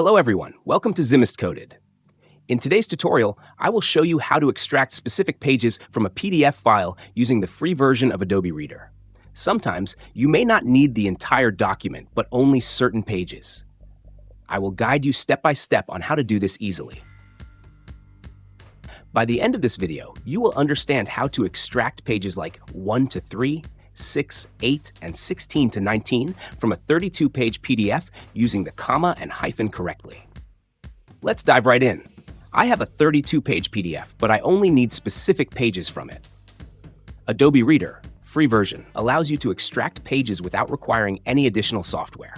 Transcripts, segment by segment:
Hello everyone, welcome to Zimist Coded. In today's tutorial, I will show you how to extract specific pages from a PDF file using the free version of Adobe Reader. Sometimes, you may not need the entire document, but only certain pages. I will guide you step by step on how to do this easily. By the end of this video, you will understand how to extract pages like 1 to 3, 6, 8, and 16 to 19 from a 32-page PDF using the comma and hyphen correctly. Let's dive right in. I have a 32-page PDF, but I only need specific pages from it. Adobe Reader, free version, allows you to extract pages without requiring any additional software.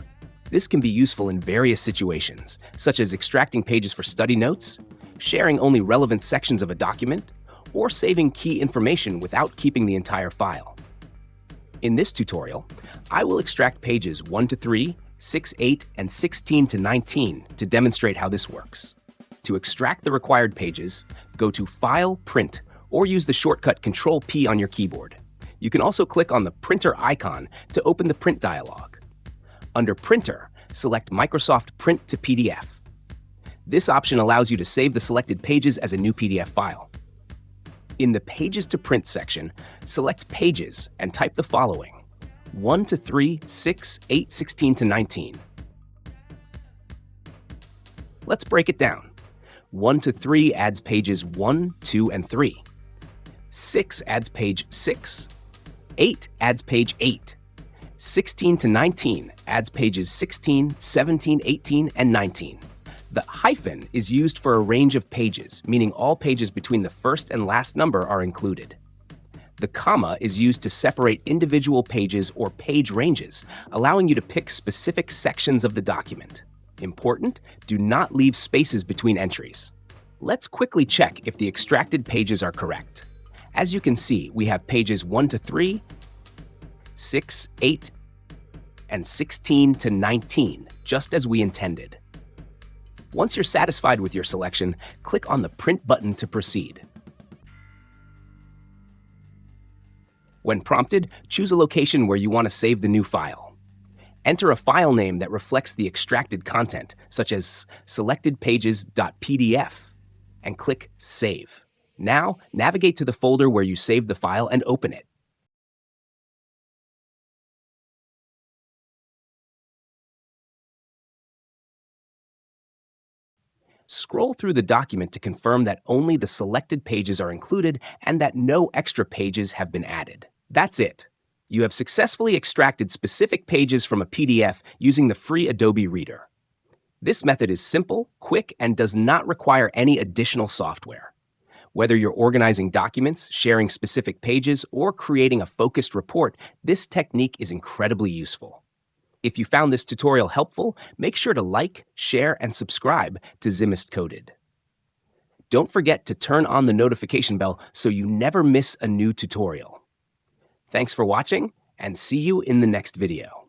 This can be useful in various situations, such as extracting pages for study notes, sharing only relevant sections of a document, or saving key information without keeping the entire file. In this tutorial, I will extract pages 1 to 3, 6, 8, and 16 to 19 to demonstrate how this works. To extract the required pages, go to File, Print, or use the shortcut Ctrl-P on your keyboard. You can also click on the printer icon to open the print dialog. Under Printer, select Microsoft Print to PDF. This option allows you to save the selected pages as a new PDF file. In the Pages to Print section, select Pages and type the following: 1 to 3, 6, 8, 16 to 19. Let's break it down. 1 to 3 adds pages 1, 2, and 3. 6 adds page 6. 8 adds page 8. 16 to 19 adds pages 16, 17, 18, and 19. The hyphen is used for a range of pages, meaning all pages between the first and last number are included. The comma is used to separate individual pages or page ranges, allowing you to pick specific sections of the document. Important, do not leave spaces between entries. Let's quickly check if the extracted pages are correct. As you can see, we have pages 1 to 3, 6, 8, and 16 to 19, just as we intended. Once you're satisfied with your selection, click on the Print button to proceed. When prompted, choose a location where you want to save the new file. Enter a file name that reflects the extracted content, such as selectedpages.pdf, and click Save. Now, navigate to the folder where you saved the file and open it. Scroll through the document to confirm that only the selected pages are included and that no extra pages have been added. That's it. You have successfully extracted specific pages from a PDF using the free Adobe Reader. This method is simple, quick, and does not require any additional software. Whether you're organizing documents, sharing specific pages, or creating a focused report, this technique is incredibly useful. If you found this tutorial helpful, make sure to like, share, and subscribe to Zimist Coded. Don't forget to turn on the notification bell so you never miss a new tutorial. Thanks for watching, and see you in the next video.